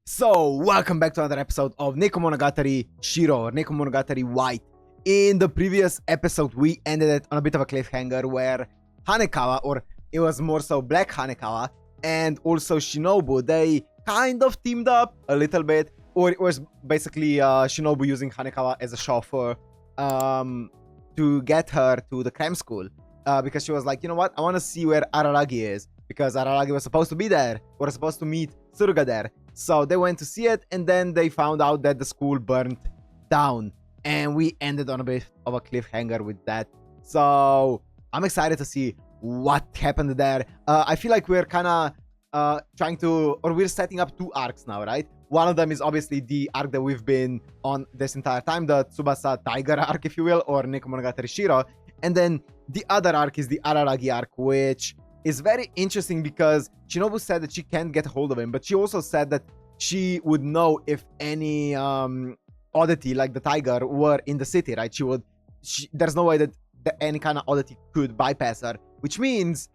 So, welcome back to another episode of Nekomonogatari Shiro, or Nekomonogatari White. In the previous episode, we ended it on a bit of a cliffhanger where Hanekawa, or it was more so Black Hanekawa, and also Shinobu, they kind of teamed up a little bit, or it was basically Shinobu using Hanekawa as a chauffeur to get her to the crime school. Because she was like, you know what, I want to see where Araragi is, because Araragi was supposed to be there, or supposed to meet Suruga there. So they went to see it, and then they found out that the school burned down. And we ended on a bit of a cliffhanger with that. So I'm excited to see what happened there. I feel like we're kind of trying to, or we're setting up two arcs now, right? One of them is obviously the arc that we've been on this entire time, the Tsubasa Tiger arc, if you will, or Nekomonogatari Shiro. And then the other arc is the Araragi arc, which is very interesting because Shinobu said that she can't get a hold of him, but she also said that she would know if any oddity like the tiger were in the city, right? There's no way that any kind of oddity could bypass her, which means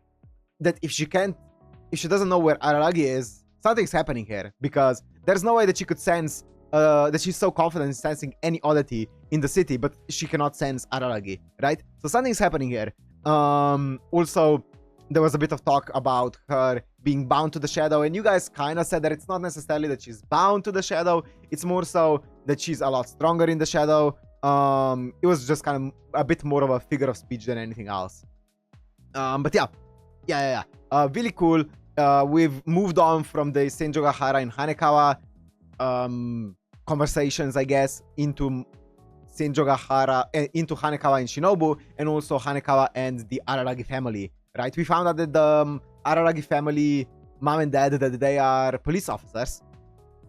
that if she doesn't know where Araragi is, something's happening here, because there's no way that she could sense that she's so confident in sensing any oddity in the city, but she cannot sense Araragi, right? So something's happening here. Also, there was a bit of talk about her being bound to the shadow, and you guys kind of said that it's not necessarily that she's bound to the shadow, it's more so that she's a lot stronger in the shadow. It was just kind of a bit more of a figure of speech than anything else. But yeah. Really cool. We've moved on from the Senjogahara and Hanekawa conversations, I guess, into Senjogahara, into Hanekawa and Shinobu, and also Hanekawa and the Araragi family. Right, we found out that the Araragi family, mom and dad, that they are police officers.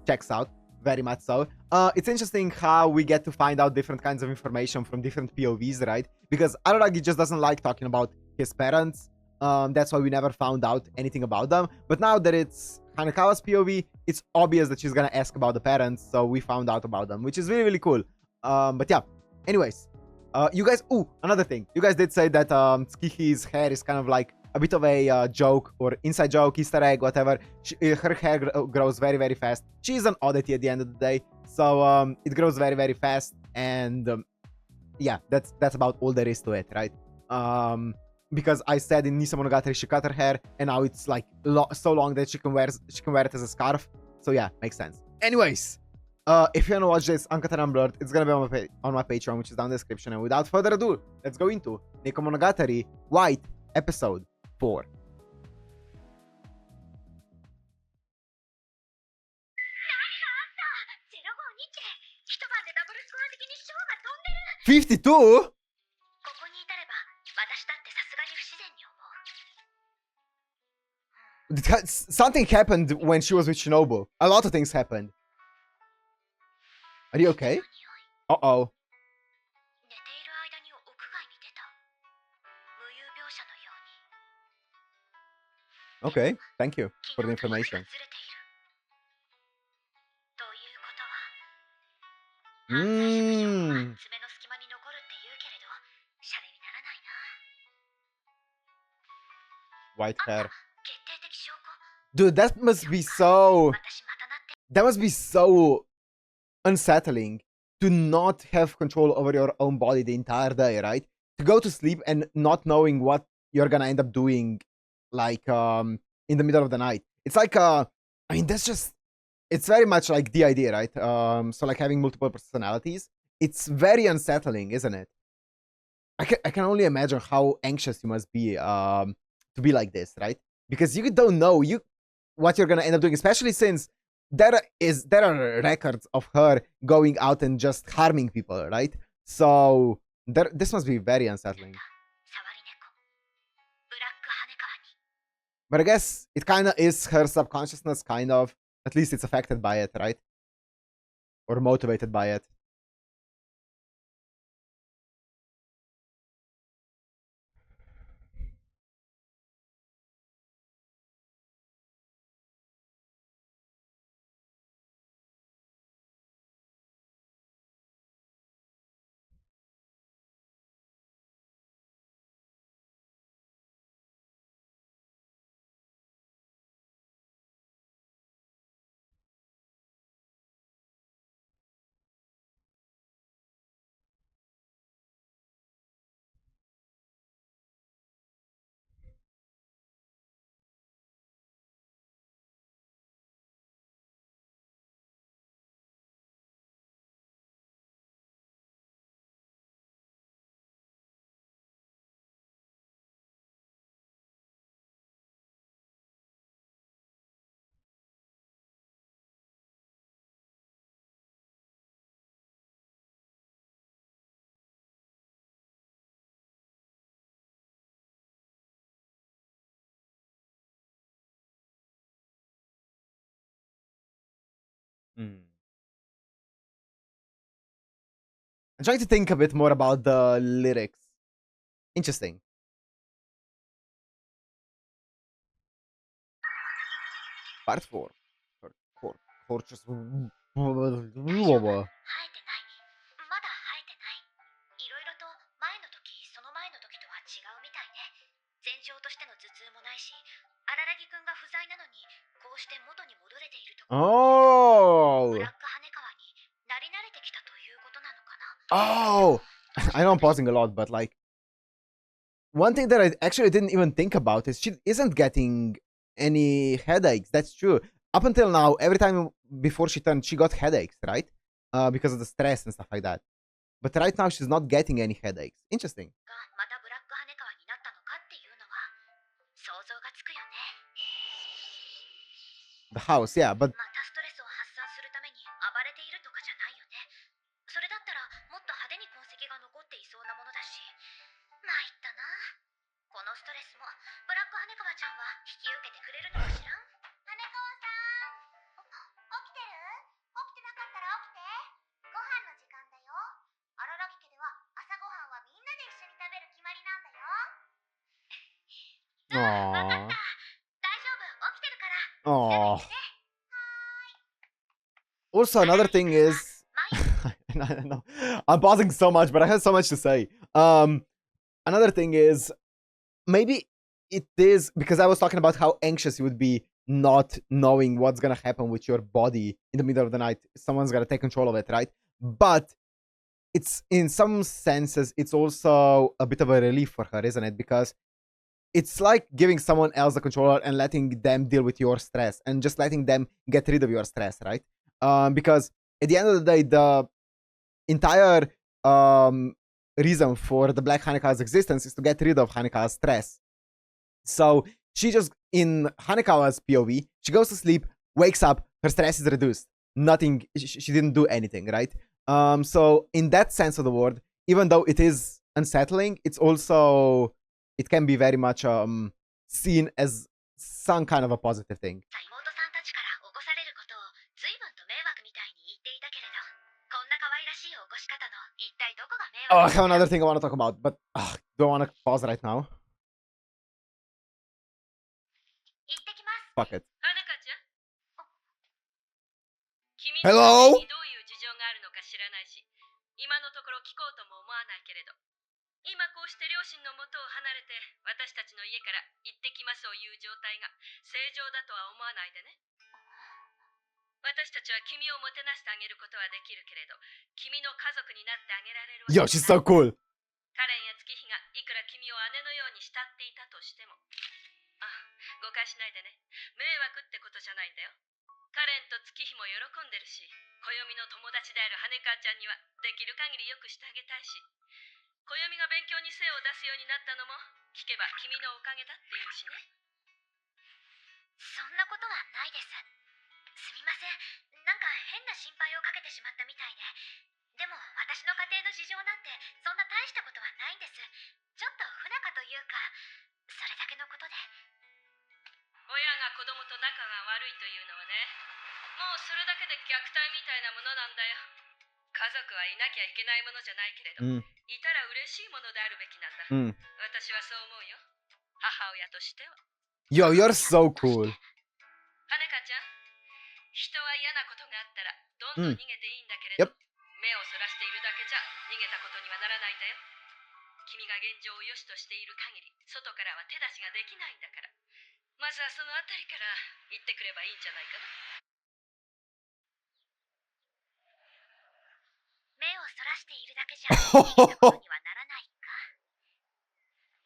Checks out, very much so. It's interesting how we get to find out different kinds of information from different POVs, right? Because Araragi just doesn't like talking about his parents. That's why we never found out anything about them. But now that it's Hanekawa's POV, it's obvious that she's gonna ask about the parents, so we found out about them, which is really, really cool. But yeah, anyways. You guys, another thing. You guys did say that Tsukihi's hair is kind of like a bit of a joke, or inside joke, Easter egg, whatever. Her hair grows very, very fast. She's an oddity at the end of the day. So it grows very, very fast. And yeah, that's about all there is to it, right? Because I said in Nekomonogatari she cut her hair, and now it's like so long that she can wear it as a scarf. So yeah, makes sense. Anyways. If you want to watch this uncut and unblurred, it's gonna be on my Patreon, which is down in the description. And without further ado, let's go into Nekomonogatari White episode 4. $52? Something happened when she was with Shinobu. A lot of things happened. Are you okay? Uh-oh. Okay, thank you for the information. White hair. Dude, that must be so unsettling to not have control over your own body the entire day, right? To go to sleep and not knowing what you're gonna end up doing, like in the middle of the night. It's like I mean, it's very much like the idea, right? So like having multiple personalities, it's very unsettling, isn't it? I can only imagine how anxious you must be to be like this, right? Because you don't know what you're gonna end up doing, especially since there are records of her going out and just harming people, right? So this must be very unsettling. But I guess it kind of is her subconsciousness, kind of. At least it's affected by it, right? Or motivated by it. I'm trying to think a bit more about the lyrics. Interesting. Part 4. Torches. Oh! Oh! I know I'm pausing a lot, but like, one thing that I actually didn't even think about is she isn't getting any headaches. That's true. Up until now, every time before she turned, she got headaches, right? Because of the stress and stuff like that. But right now, she's not getting any headaches. Interesting. The house, yeah, but Aww. Aww. Also, another thing is, no, I'm pausing so much, but I have so much to say. Another thing is, maybe it is because I was talking about how anxious you would be not knowing what's gonna happen with your body in the middle of the night. Someone's gonna take control of it, right? But it's in some senses, it's also a bit of a relief for her, isn't it? Because it's like giving someone else the controller and letting them deal with your stress and just letting them get rid of your stress, right? Because at the end of the day, the entire reason for the Black Hanekawa's existence is to get rid of Hanekawa's stress. So she just, in Hanekawa's POV, she goes to sleep, wakes up, her stress is reduced. Nothing, she didn't do anything, right? So in that sense of the word, even though it is unsettling, it's also, it can be very much seen as some kind of a positive thing. Oh, I have another thing I want to talk about, but don't want to pause right now. Fuck it. Hello? 今こうして両親の元を離れて私たちの家から行ってきますを言う状態が正常だとは思わないでね。私たちは君をもてなしてあげることはできるけれど、君の家族になってあげられるわけ Yo, she's so cool. カレンや月日がいくら君を姉のように慕っていたとしても、誤解しないでね。迷惑ってことじゃないんだよ。カレンと月日も喜んでるし、暦の友達である羽川ちゃんにはできる限りよくしてあげたいし。暦が勉強に精を出すようになったのも聞けば君のおかげだって言うしね。そんなことはないです。すみません。なんか変な心配をかけてしまったみたいで。でも私の家庭の事情なんてそんな大したことはないんです。ちょっと不仲というか、それだけのことで。親が子供と仲が悪いというのはね、もうそれだけで虐待みたいなものなんだよ。家族はいなきゃいけないものじゃないけれど、いたら嬉しいものであるべきなんだ。私はそう思うよ。母親としては。Yo, you're so cool. 羽香ちゃん、人は嫌なことがあったらどんどん逃げていいんだけれど、目をそらしているだけじゃ逃げたことにはならないんだよ。君が現状を良しとしている限り、外からは手出しができないんだから。まずはそのあたりから言ってくればいいんじゃないかな。目をそらしているだけじゃ逃げたことにはならないか。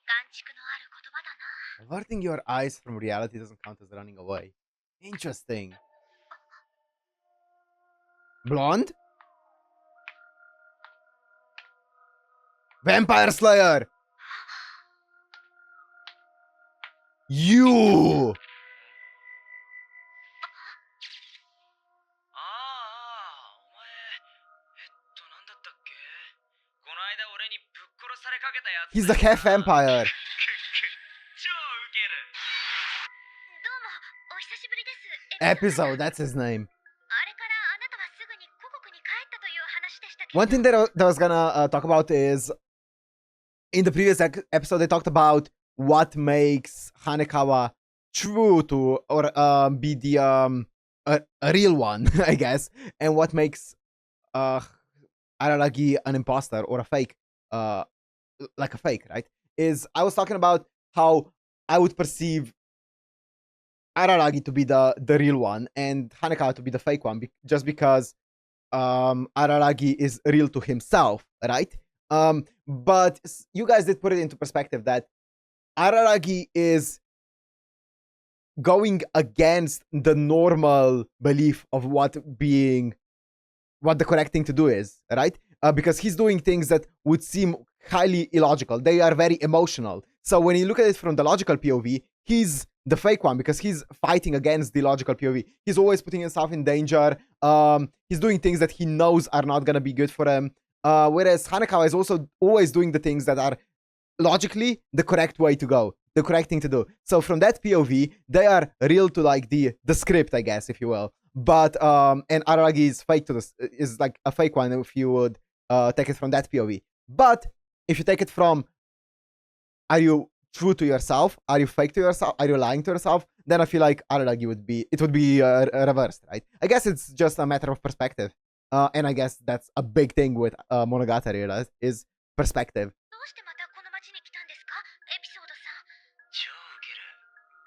眼蓄のある言葉だな。Averting your eyes from reality doesn't count as running away. Interesting. Blonde? Vampire Slayer! You! 間俺にぶっ殺されかけたやつ。He's the half vampire. 超ウケる。どうもお久しぶりです。Episode, that's his name. あれからあな one thing that I was gonna talk about is in the previous episode they talked about what makes Hanekawa true to or be the a real one, I guess, and what makes Araragi an imposter or a fake, like a fake, right? Is I was talking about how I would perceive Araragi to be the real one and Hanekawa to be the fake one, just because Araragi is real to himself, right? But you guys did put it into perspective that Araragi is going against the normal belief of what the correct thing to do is, right? Because he's doing things that would seem highly illogical. They are very emotional. So when you look at it from the logical POV, he's the fake one because he's fighting against the logical POV. He's always putting himself in danger. He's doing things that he knows are not going to be good for him. Whereas Hanekawa is also always doing the things that are logically the correct way to go, the correct thing to do. So from that POV, they are real to like the script, I guess, if you will. But and Araragi is fake to this, is like a fake one if you would take it from that POV. But if you take it from, are you true to yourself? Are you fake to yourself? Are you lying to yourself? Then I feel like Araragi would be reversed, right? I guess it's just a matter of perspective. And I guess that's a big thing with Monogatari, right? Is perspective. どうしてまたこの町に来たんですか、エピソードさん。超ウケる。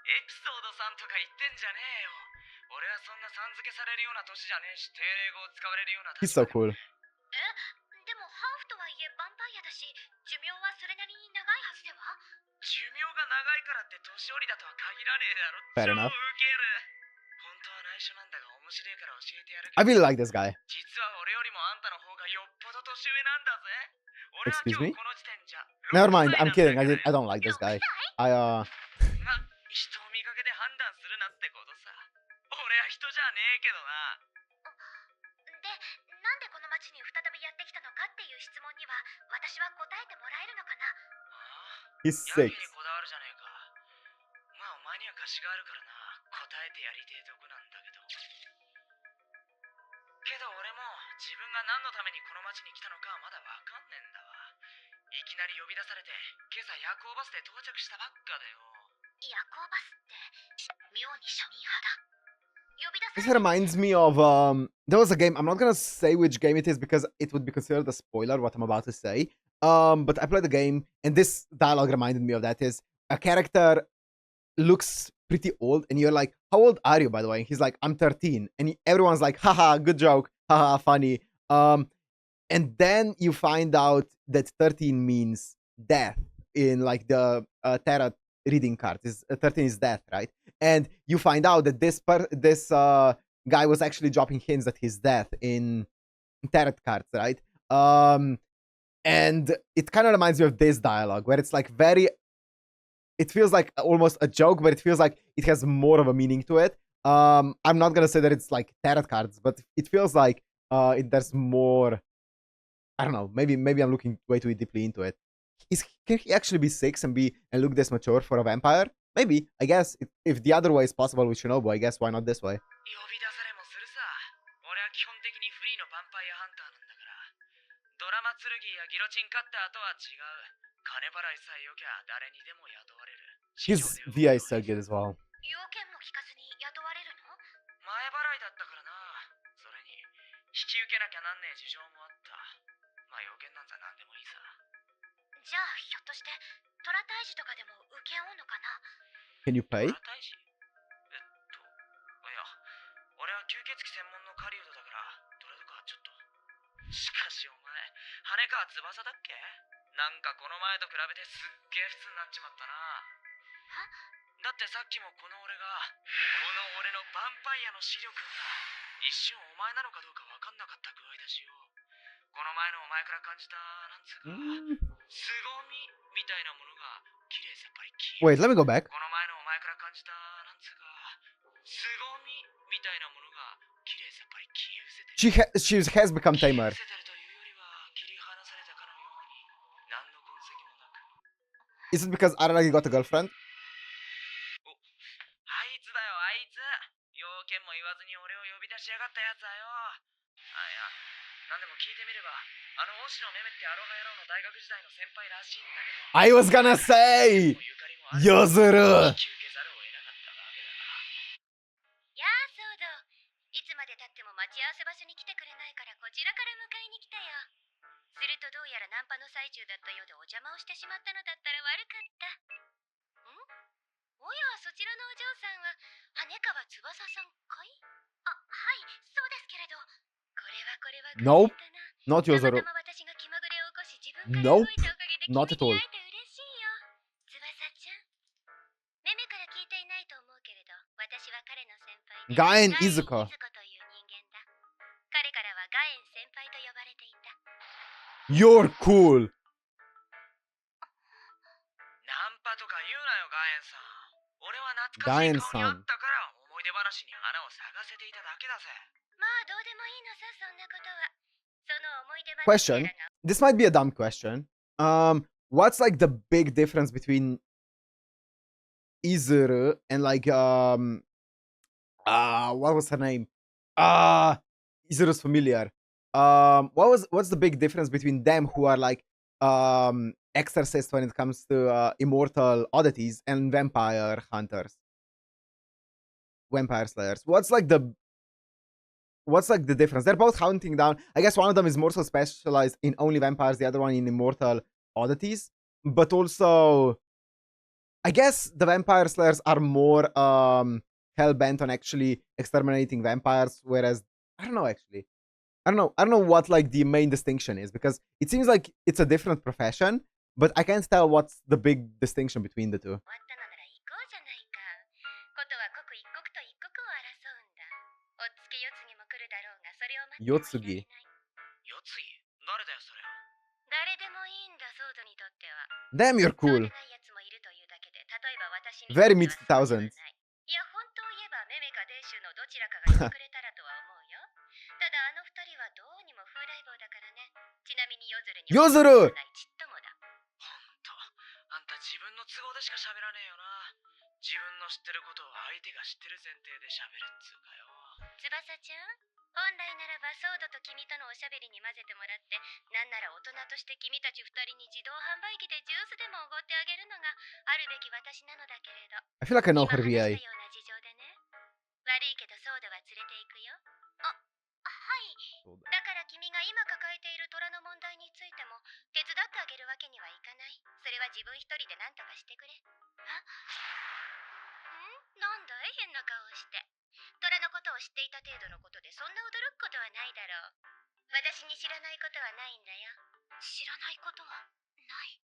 エピソードさんとか言ってんじゃねえよ。俺はそんなさん付けされるような年じゃねえし、定例語を使われるような He's so cool. でもハーフとはいえヴァンパイアだし、寿命はそれなりに長いはずでは。寿命が長いからって年寄りだとは限らねえ Fair だろ。超 enough. ウケる。本当は内緒なんだが面白いから教えてやる。 I really like this guy. 実は俺よりもあんたの方がよっぽど年上なんだぜ。俺は Excuse 今 me? 日この時点じゃ。 Never mind, I'm kidding. I don't like this guy. I ま、人を見かけで判断するなってことさ。俺は人じゃねえけどな。で、なんでこの町に再びやってきたのかっていう質問には、私は答えてもらえるのかな。 he's やけ 6. にこだわるじゃねえか。まあお前には貸しがあるからな。答えてやりてえとこなんだけど。けど俺も自分が何のためにこの町に来たのかはまだわかんねえんだわ。いきなり呼び出されて、今朝夜行バスで到着したばっかでよ。夜行バスって妙に庶民派だ。呼び出 This されて reminds me of there was a game. I'm not gonna say which game it is because it would be considered a spoiler what I'm about to say. But I played the game and this dialogue reminded me of that. Is a character looks pretty old and you're like, how old are you, by the way? And he's like, I'm 13, and everyone's like, haha, good joke, haha, funny. And then you find out that 13 means death in like the tarot reading card. 13 is death, right? And you find out that this guy was actually dropping hints at his death in tarot cards, right? And it kind of reminds me of this dialogue where it's like it feels like almost a joke, but it feels like it has more of a meaning to it. I'm not gonna say that it's like tarot cards, but it feels like there's more. I don't know. Maybe I'm looking way too deeply into it. Can he actually be 6 and look this mature for a vampire? Maybe. I guess if the other way is possible with Shinobu, I guess why not this way? 呼び出されもするさ。俺は基本的にフリーのヴァンパイアハンターなんだから。ドラマ剣やギロチンカッターとは違う。金払いさえよきゃ誰にでも雇われる。 His VI is so good as well. 要件も聞かずに雇われるの？前払いだったからな。それに引き受けなきゃなんねえ事情もあった。まあ要件なんざ何でもいいさ。じゃあひょっとして虎退治とかでも請け負うのかな？ Can you pay? 虎退治？いや、俺は吸血鬼専門の狩人だからどれとかはちょっと。しかしお前、羽川翼だっけ？なんかこの前と比べてすっげえ普通になっちまったな。だってさっきもこの俺のヴァンパイアの視力が一瞬お前なのかどうか分かんなかった具合だしよ。この前のお前から感じたなんつうか凄みみたいなものが綺麗さっぱり消え。 Wait, let me go back. この前のお前から感じたなんつうか凄みみたいなものが綺麗さっぱり消え失せてる。 She has become tamer. 消え失せてるというよりは切り離されたかのように何の痕跡もなく。 Is it because Araragi got a girlfriend? あいつだよあいつ。要件も言わずに俺を呼び出しやがったやつだよ。あ、いや、何でも聞いてみれば、星野めめってアロハ野郎の大学時代の先輩らしいんだけど、I was gonna say ゆかりもある。ヨズル。引き受けざるを得なかったわけだが。やあ、そうだ。いつまで経っても待ち合わせ場所に来てくれないからこちらから迎えに来たよ。するとどうやらナンパの最中だったようでお邪魔をしてしまったのだったら悪かった。おや、そちらのお嬢さんは羽川翼さんかい？あ、はい、そうですけれど。これは偶然 Nope, だな。 not たま Yozoru. たま私が気まぐれを起こし自分から動 Nope, いたおかげで君 not at に all. 会えて嬉しいよ。翼ちゃん。めめから聞いていないと思うけれど、私は彼の先輩でガエンガエンイズカ。という人間だ。彼からはガエン先輩と呼ばれていた。You're cool. ナンパとか言うなよ、ガエンさん。俺は懐かガエンしい顔にあさん。ったから思い出話に花を咲かせていただけだぜ。まあどうでもいいのさ、そんなことは。その思い出話 Question. やらが This might be a dumb question. What's like the big difference between Izuru and like what was her name? Izuru's familiar. What's the big difference between them who are like exorcists when it comes to immortal oddities and vampire hunters? Vampire slayers. What's like the difference? They're both hunting down. I guess one of them is more so specialized in only vampires, the other one in immortal oddities. But also, I guess the vampire slayers are more hell bent on actually exterminating vampires, whereas I don't know actually. I don't know what like the main distinction is, because it seems like it's a different profession, but I can't tell what's the big distinction between the two. 終わったのなら行こうじゃないか。ことは刻一刻と一刻を争うんだ。おっつけ世継ぎも来るだろうが、それを待ってもいられない。世継ぎ？誰だよ、それは。誰でもいいんだ、ソードにとっては。 Damn, you're そう cool. でないやつもいるというだけで、例えば私に Very と mid ってはそうでは 2000s. ない。いや、本当を言えばメメかデーシュのどちらかがいてくれたらとは思うよ。ただあの二人はどうにも風来坊だからね。ちなみに夜鶴に夜鶴ないちっともだ。ほんと、あんた自分の都合でしか喋らねえよな。自分の知ってることを相手が知ってる前提で喋るっつうかよ。翼ちゃん、本来ならばソードと君とのおしゃべりに混ぜてもらって、なんなら大人として君たち二人に自動販売機でジュースでもおごってあげるのがあるべき私なのだけれど。 I feel like I know 今 her 話 VI. したような事情でね。悪いけどソードは連れて行くよ。あ、はい。だから君が今抱えている虎の問題についても手伝ってあげるわけにはいかない。それは自分一人で何とかしてくれ。なんだい、変な顔して。虎のことを知っていた程度のことでそんな驚くことはないだろう。私に知らないことはないんだよ。知らないことはない。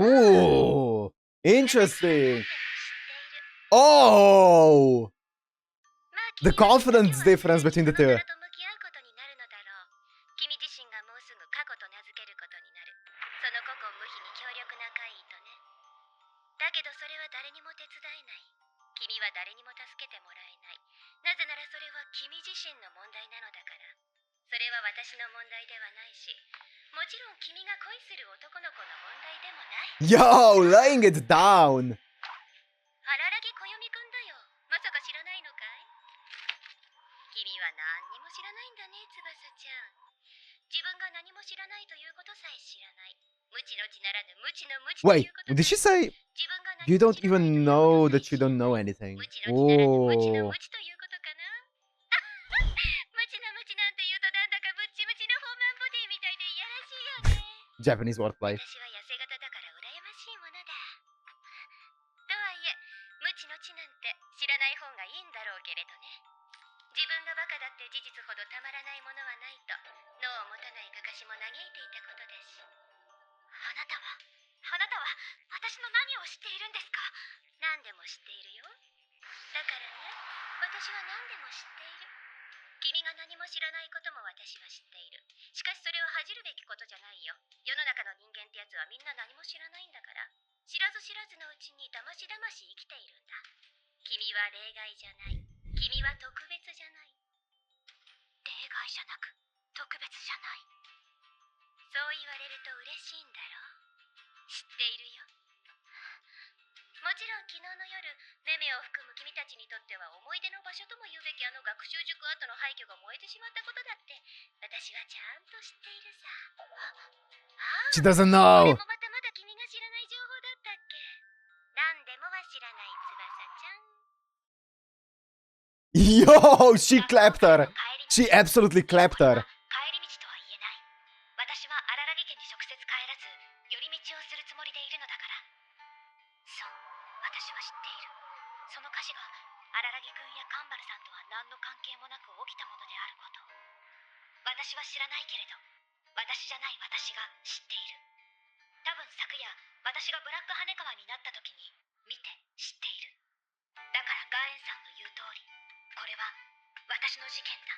Oh, interesting. Oh, the confidence difference between the two. 君自身がもうすぐ過去と名付けることになる。その個々無比に強力な怪異とね。だけどそれは誰にも手伝えない。君は誰にも助けてもらえない。なぜならそれは君自身の問題なのだから。それは私の問題ではないし、もちろん君が恋する男の子の問題でもない。 Yo, laying it down. 荒らぎ小読みくんだよ。まさか知らないのかい？君は何にも知らないんだね、翼ちゃん。自分が何も知らないということさえ知らない。無知の知ならぬ無知の無知とい Wait, うこと。 did she say 自分が何 you も don't 知らないという even こと know さえ that you don't know anything? 無知の知ならぬ無知の Oh, 無知ということかな。無知の無知なんて言うとなんだかムッチムチのホーマンボディみたいでいやらしいよね。 Japanese wordplay. 私は痩せ型だから羨ましいものだ。とはいえ、無知の知なんて知らない方がいいんだろうけれどね。自分がバカだって事実ほどたまらないものはないと脳を持たないかかしも嘆いていたことです。あなたは私の何を知っているんですか？何でも知っているよ。だからね、私は何でも知っている。君が何も知らないことも私は知っている。しかしそれは恥じるべきことじゃないよ。世の中の人間ってやつはみんな何も知らないんだから。知らず知らずのうちにだましだまし生きているんだ。君は例外じゃない。君は特別じゃない。例外じゃなく特別じゃない。そう言われると嬉しいんだろう。知っているよ。もちろん昨日の夜、メメを含む君たちにとっては思い出の場所とも言うべきあの学習塾跡の廃墟が燃えてしまったことだって、私はちゃんと知っているさ。She doesn't こ know. れもまたまだ君が知らない情報だったっけ。なんでもは知らない翼ちゃん。 Yo, she clapped her. She absolutely clapped her. 帰り道とは言えない。私は荒良家に直接帰らず、寄り道をするつもりでいるのだから。そう、私は知っている。その火事が荒良君やカンバルさんとは何の関係もなく起きたものであること。私は知らないけれど、私じゃない私が知っている。多分昨夜、私がブラック羽川になった時に見て知っている。だからガエンさんの言う通り、これは私の事件だ。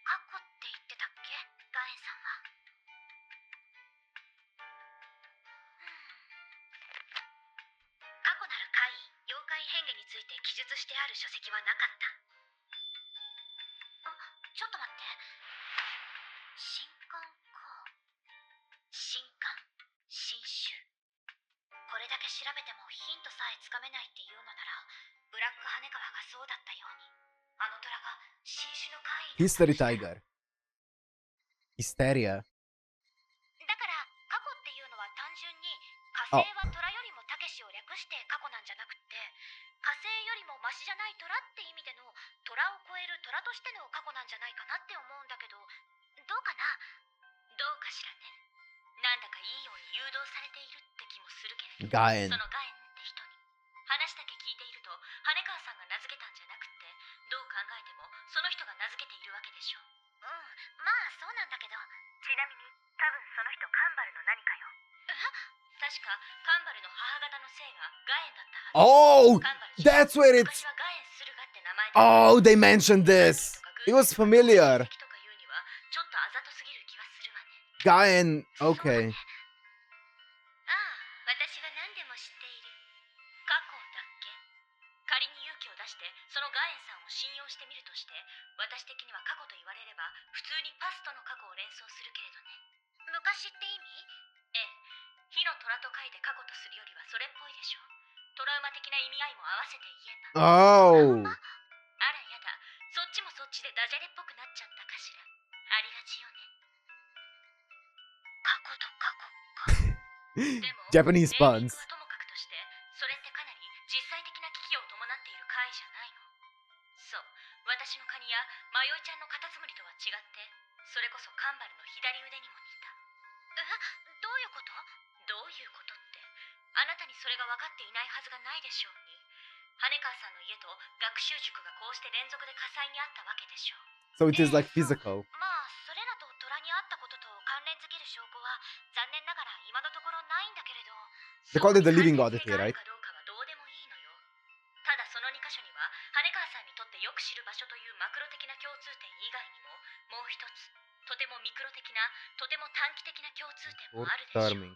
過去って言ってたっけ、ガエンさんは。過去なる怪異、妖怪変化について記述してある書籍はなかった。ちょっと待って。新刊か。新刊、新種。これだけ調べてもヒントさえつかめないっていうのなら、ブラック羽川がそうだったように、あの虎が新種の怪異。 History Tiger. Hysteria. だから過去っていうのは単純に火星は虎よりもたけしを略して過去なんじゃなくって、火星よりもマシじゃない虎って意味での虎を超える虎としての過去なんじゃないかなって思うんだけど、どうかな。どうかしらね。なんだかいいように誘導されているって気もするけれど、Gaen. そのガエンって人に話だけ聞いていると、羽川さんが名付けたんじゃなくって、どう考えてもその人が名付けているわけでしょ。まあそうなんだけど。ちなみに多分その人カンバルの何かよ。確かカンバルの母方の姓がガエンだったはず。 Oh, that's where it's. 昔はガエン・スルガって名前だ。 Oh, they mentioned this. It was familiar. とか言うにはちょっとあざとすぎる気はするわね。 Gaen. Okay. ああ、私は何でも知っている。過去だっけ。仮に勇気を出してそのガエンさんを信用してみるとして、私的には過去と言われれば普通にパストの過去を連想するけれどね。昔って意味？ええ、火の虎と書いて過去とするよりはそれっぽいでしょ。トラウマ的な意味合いも合わせて言えば。 Oh. あらやだ、そっちもそっちでダジャレっぽくなっちゃったかしら。ありがちよね。過去と過去か。でも Japanese ネーミン puns. グはともかくとして、それってかなり実際的な危機を伴っている怪異じゃないの。そう、私のカニやマヨイちゃんのカタツムリとは違って、それこそカンバルの左腕にも似た。どういうこと？どういうことって、あなたにそれが分かっていないはずがないでしょうに。羽川さんの家と学習塾がこうして連続で火災にあったわけでしょう。 So it is like physical. まあそれらと虎にあったことと関連づける証拠は残念ながら今のところないんだけれど、 They called it the living oddity, そこ right? に関連性があるかどうかはどうでもいいのよ。ただその2箇所には羽川さんにとってよく知る場所というマクロ的な共通点以外にも、もう一つとてもミクロ的な、とても短期的な共通点もあるでしょう。 Charming.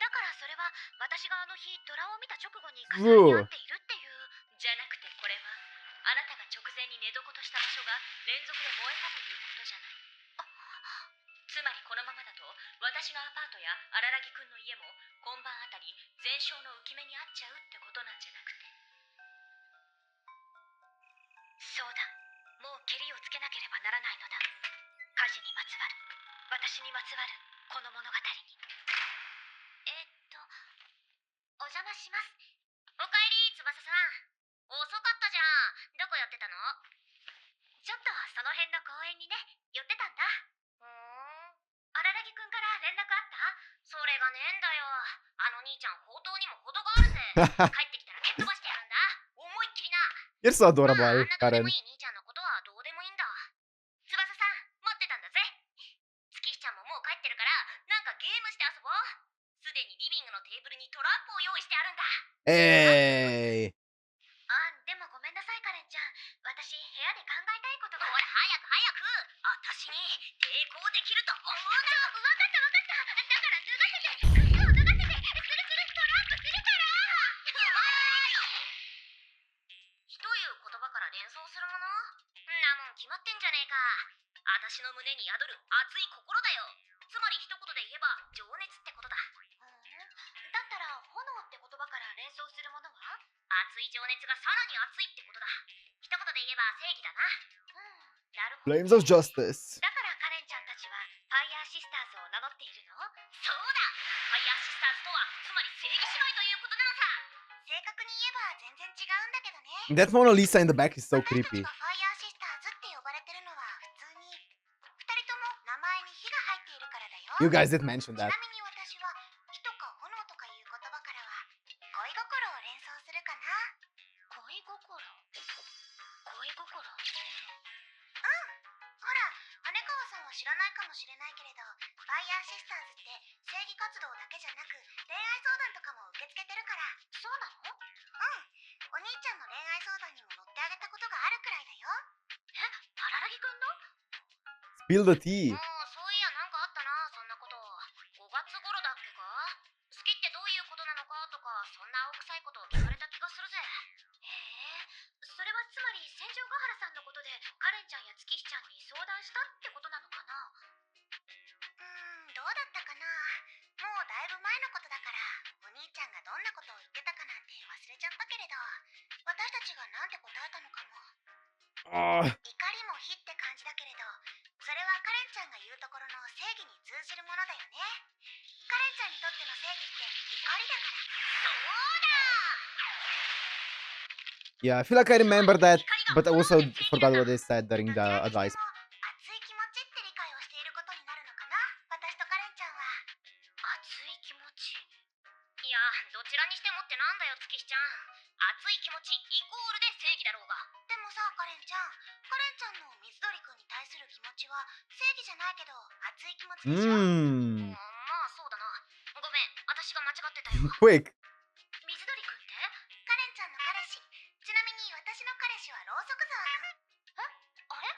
だからそれは私があの日虎を見た直後に火災に遭っているっていう。じゃなくてこれはあなたが直前に寝床とした場所が連続で燃えたということじゃない。つまりこのままだと私のアパートや荒良君の家も今晩あたり全焼の浮き目にあっちゃうってことなんじゃなくて。そうだ、もうけりをつけなければならないのだ。火事にまつわる、私にまつわるこの物語に。お邪魔します。おかえり、翼さん。遅かったじゃん。どこ寄ってたの？ちょっとその辺の公園にね、寄ってたんだ。荒良君から連絡あった？それがねえんだよ。あの兄ちゃん、宝刀にも程があるぜ。帰ってきたら蹴っ飛ばしてやるんだ。思いっきりな。You're so まあ、 adorable, あんなどうで Karen. もいい兄ちゃんのことはどうでもいいんだ。翼さん、待ってたんだぜ。月日ちゃんももう帰ってるから、なんかゲームして遊ぼう。すでにリビングのテーブルにトランプを用意してあるんだ。Hey. でもごめんなさいカレンちゃん。私部屋で考えたいことが。ほら早く早く。私に抵抗できると思うな。わかったわかった。だから脱がせて、靴を脱がせて、スルスルトランプするから。うまい。火という言葉から連想するもの？んなもん決まってんじゃねえか。私の胸に宿る熱い心だよ。つまり一言で言えば情熱ってことだ。だったら炎っって言葉から連想するものは？熱い情熱がさらに熱いってことだ。一言で言えば正義だな。なるほど、ね。 Flames of Justice. だからカレンちゃんたちはファイヤーシスターズを名乗っているの？そうだ、ファイヤーシスターズとはつまり正義姉妹ということなのさ。正確に言えば全然違うんだけどね。 That Mona Lisa in the back is so 私たち creepy. がファイヤーシスターズって呼ばれてるのは普通に二人とも名前に火が入っているからだよ。 You guys did mention ち that. なみに私は火とか炎とかいう言葉からは恋心を連想するかな。恋心、恋心ね。ほら、羽川さんは知らないかもしれないけれど、ファイヤーシスターズって正義活動だけじゃなく恋愛相談とかも受け付けてるから。そうなの？お兄ちゃんの恋愛相談にも乗ってあげたことがあるくらいだよ。え、荒木くんの？ Spill the tea. そういやなんかあったな、そんなこと。5月頃だっけか？好きってどういうことなのかとか、そんな青臭いことを聞かれた気がするぜ。へえ、それはつまり戦場ヶ原さんのことでカレンちゃんや月日ちゃんに相談したってことなのかな。どうだったかな。もうだいぶ前のことだから、お兄ちゃんがどんなことを言ってたかなんて忘れちゃったけれど、私たちがなんて答えたのかも。怒りも火って感じだけれど、それはカレンちゃんが言うところの正義に通じるものだよね。カレンちゃんにとっての正義って怒りだから。そうだ。 Yeah, I feel like I remember that, but I also forgot what they said during the advice. 熱い気持ちって理解をしていることになるのかな、私とカレンちゃんは。熱い気持ち。いや、どちらにしてもってなんだよ、月日ちゃん。熱い気持ちイコールで正義だろうが。でもさ、カレンちゃんの水鳥くんに対する気持ちは正義じゃないけど熱い気持ちでしょ。まあそうだな。ごめん、私が間違ってたよ。Quick. 水鳥くんってカレンちゃんの彼氏。ちなみに私の彼氏はろうそく沢くん。あれ、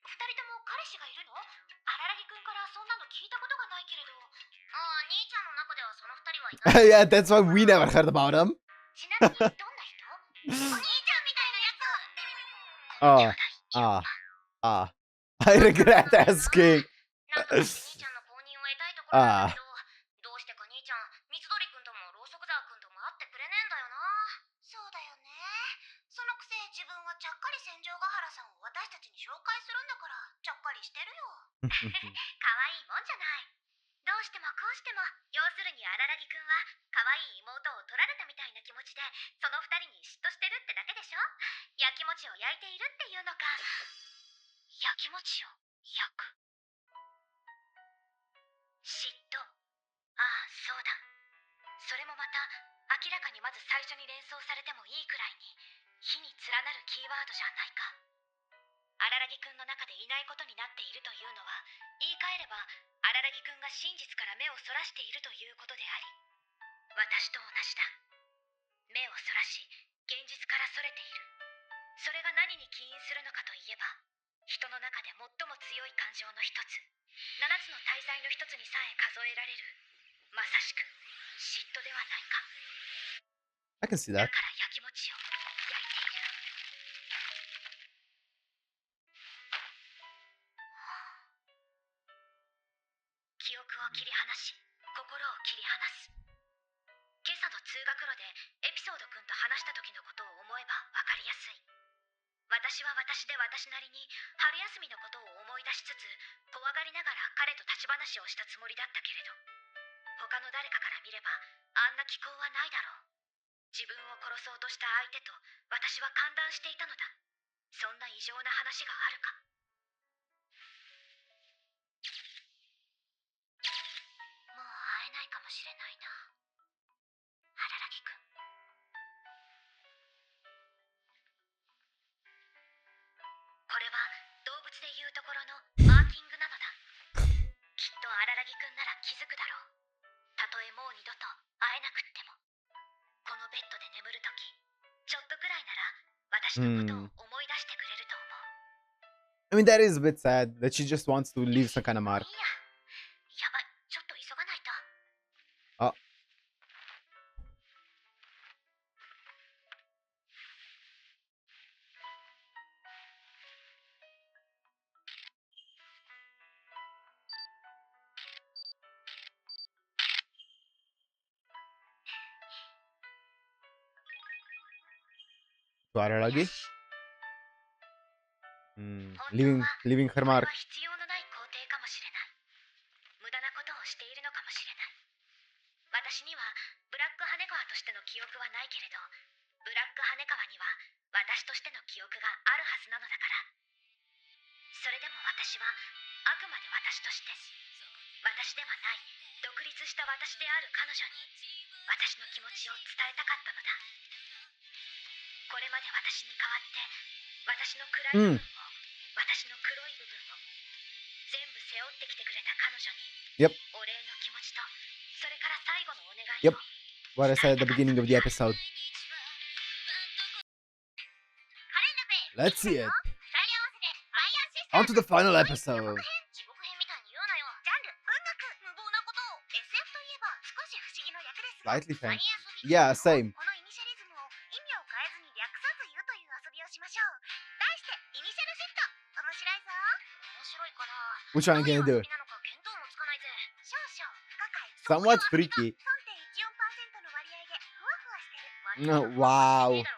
二人とも彼氏がいるの？荒木くんからそんなの聞いたことがないけれど。兄ちゃんの中ではその二人はいない。 Yeah, that's why we never heard about them. ちなみにどんな人？お兄ちゃんみたいなやつ。 I regret asking. なんとかして兄ちゃんの公認を得たいところなんだけど、どうしてか兄ちゃん、水鳥くんともろうそく沢くんとも会ってくれねえんだよな。そうだよね。そのくせ自分はちゃっかり戦場ヶ原さんを私たちに紹介するんだから、ちゃっかりしてるよ。かわいいもんじゃない。どうしてもこうしても、要するに荒木くんはかわいい妹を取られたみたいな気持ちでその二人に嫉妬してるってだけでしょ。焼き餅を焼いているっていうのか。焼き餅を焼く、嫉妬。ああ、そうだ。それもまた明らかにまず最初に連想されてもいいくらいに火に連なるキーワードじゃないか。荒木くんの中でいないことになっているというのは、言い換えれば荒木くんが真実から目をそらしているということであり、私と同じだ。目をそらし現実からそれている。それが何に起因するのかといえば、人の中で最も強い感情の一つ、7つの大罪の一つにさえ数えられる、まさしく嫉妬ではないか。 I can see だ that. から焼き餅を焼いている。記憶を切り離し、心を切り離す。今朝の通学路でエピソードくんと話した時のことを思えば分かりやすい。私は私で私なりに春休みのことを思い出しつつ、怖がりながら彼と立ち話をしたつもりだったけれど、他の誰かから見ればあんな気候はないだろう。自分を殺そうとした相手と私は歓談していたのだ。そんな異常な話があるか。もう会えないかもしれないな、荒木くん。これは動物でいうところのマーキングなのだ。きっと荒木くんなら気づくだろう。たとえもう二度と会えなくっても、このベッドで眠るとき、ちょっとくらいなら私のことを思い出してくれると思う。I mean, that is a bit sad that she just wants to leave some kind of mark. いいや、やばい、ちょっと急がないと。あ。to Araragi. よし Leaving her これ mark. は必要のない工程かもしれない。無駄なことをしているのかもしれない。私にはブラック羽川としての記憶はないけれど、ブラック羽川には私としての記憶があるはずなのだから。それでも私はあくまで私として、私ではない独立した私である彼女に私の気持ちを伝えたかったのだ。これまで私に代わって私の暗い部分を、私の黒い部分を全部背負ってきてくれた彼女に Yep. お礼の気持ちと、それから最後のお願い Yep. を What I said at the beginning of the episode. Let's see it. 二人合わせてファイヤーシステム On to the final episode. 地獄編みたいに言うなよ。ジャンル文学無謀なことを SF といえば少し不思議の役ですが、 Slightly サイエン thanks. スフィクション Yeah, same. このイニシャリズムを意味を変えずに略さず言うという遊びをしましょう。題してイニシャルシフト。面白いぞ。面白いかな。 Which one are you gonna do? どういう遊びなのか見当もつかないぜ。少々不可解。 Somewhat freaky. 3.14% の割合でふわふわしてる。 No, wow. 厳密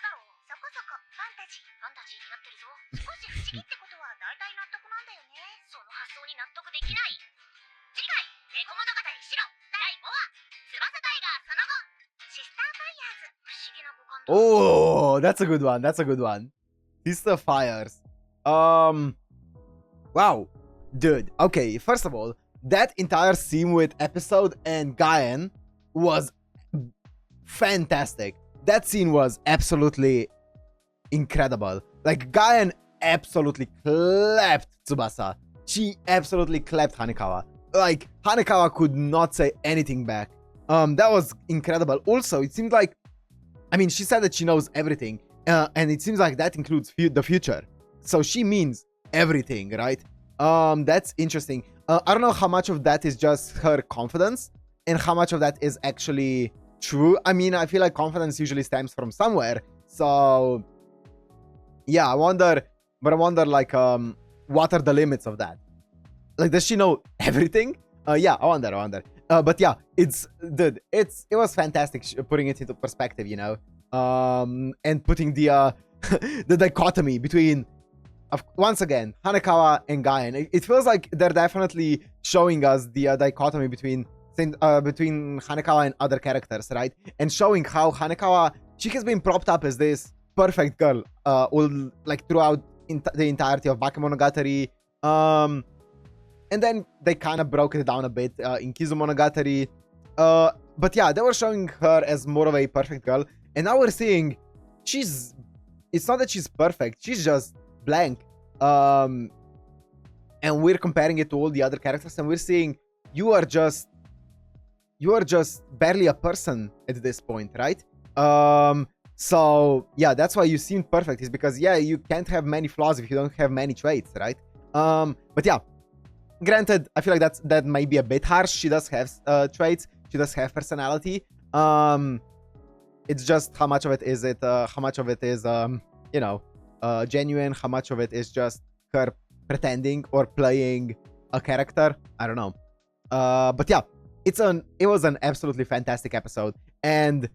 だろう。そこそこファンタジー。ファンタジーになってるぞ。少し不思議ってことは大体納得なんだよね。その発想に納得できない。次回、猫物語シロ第5話。翼タイガーその後。シスターファイヤーズ。不思議な五感だ。 Oh, that's a good one. That's a good one. Sister Fires. Wow. Dude. Okay, first of all, that entire scene with episode and Gaen was fantastic. That scene was absolutely incredible. Like, Gaen absolutely clapped Tsubasa. She absolutely clapped Hanekawa. Like, Hanekawa could not say anything back. That was incredible. Also, it seemed like, I mean, she said that she knows everything, and it seems like that includes the future. So she means everything, right? That's interesting. I don't know how much of that is just her confidence and how much of that is actually true. I mean, I feel like confidence usually stems from somewhere. So yeah, I wonder like, what are the limits of that? Like, does she know everything? Yeah, I wonder. But yeah, it was fantastic putting it into perspective, you know, and putting the the dichotomy between, once again, Hanekawa and Gaen. It feels like they're definitely showing us the dichotomy between Hanekawa and other characters, right? And showing how Hanekawa, she has been propped up as this perfect girl, all like throughout the entirety of Bakemonogatari. And then they kind of broke it down a bit in Kizumonogatari. But yeah, they were showing her as more of a perfect girl. And now we're seeing it's not that she's perfect, she's just blank. And we're comparing it to all the other characters, and we're seeing you are just barely a person at this point, right? So yeah, that's why you seem perfect, is because yeah, you can't have many flaws if you don't have many traits, right? But yeah, granted, I feel like that might be a bit harsh. She does have traits, she does have personality. It's just how much of it is you know, genuine, how much of it is just her pretending or playing a character. I don't know. But yeah, it was an absolutely fantastic episode. And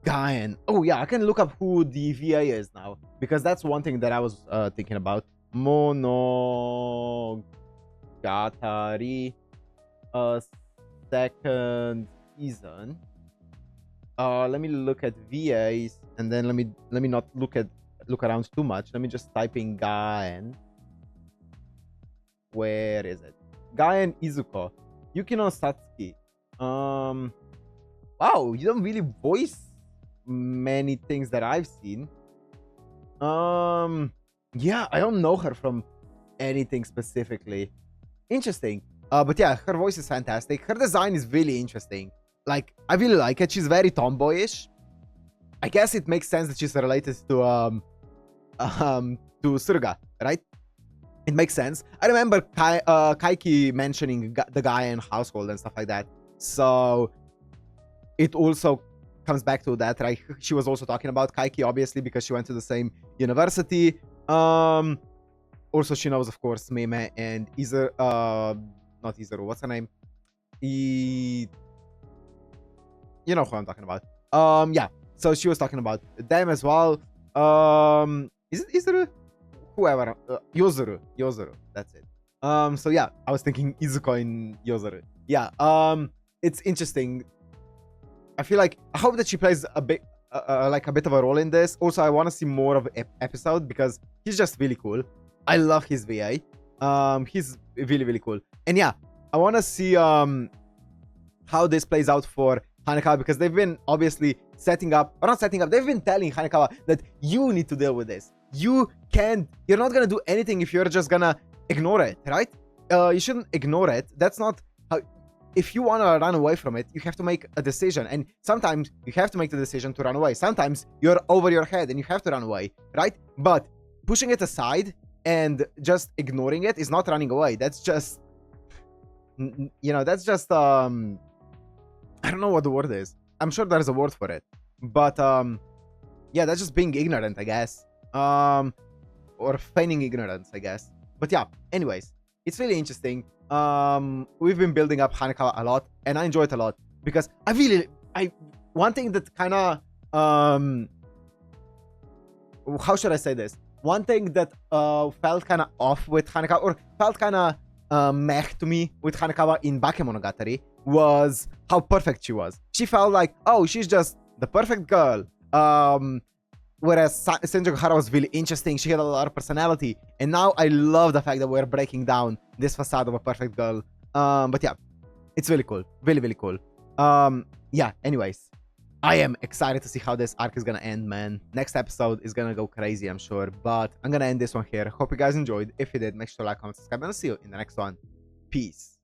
Gaen, oh yeah, I can look up who the VA is now, because that's one thing that I was thinking about. Monogatari second season. Let me look at VAs, and then let me not look around too much. Let me just type in Gaen. Where is it? Gaen Izuko, Yukino Satsuki. Wow, you don't really voice many things that I've seen. Yeah, I don't know her from anything specifically. Interesting. But yeah, her voice is fantastic. Her design is really interesting. Like, I really like it. She's very tomboyish. I guess it makes sense that she's related to Suruga, right? It makes sense. I remember Kaiki mentioning the Gaen household and stuff like that. So it also comes back to that, right? She was also talking about Kaiki, obviously, because she went to the same university. Also, she knows, of course, Meme and not Izaru, what's her name? You know who I'm talking about. Yeah. So she was talking about them as well. Is it Izuru? Whoever. Yozuru. That's it. So yeah, I was thinking Izuko in Yozuru. Yeah. It's interesting. I feel like I hope that she plays a bit like a bit of a role in this. Also, I want to see more of episode because he's just really cool. I love his VA. He's really cool. And yeah, I want to see how this plays out for Hanekawa, because they've been obviously setting up, or not setting up, they've been telling Hanekawa that you need to deal with this. You're not gonna do anything if you're just gonna ignore it, right? You shouldn't ignore it. That's not how. If you want to run away from it, you have to make a decision. And sometimes you have to make the decision to run away. Sometimes you're over your head and you have to run away, right? But pushing it aside and just ignoring it is not running away. That's just, that's just, I don't know what the word is. I'm sure there's a word for it. But, yeah, that's just being ignorant, I guess. Or feigning ignorance, I guess. But yeah, anyways, it's really interesting. We've been building up Hanekawa a lot, and I enjoy it a lot because one thing that kind of how should I say this? One thing that felt kind of off with Hanekawa, or felt kind of meh to me with Hanekawa in Bakemonogatari, was how perfect she was. She felt like, oh, she's just the perfect girl. Whereas Senju Hara was really interesting. She had a lot of personality. And now I love the fact that we're breaking down this facade of a perfect girl. But yeah, it's really cool. Really cool. Yeah, anyways, I am excited to see how this arc is gonna end, man. Next episode is gonna go crazy, I'm sure. But I'm gonna end this one here. Hope you guys enjoyed. If you did, make sure to like, comment, subscribe, and I'll see you in the next one. Peace.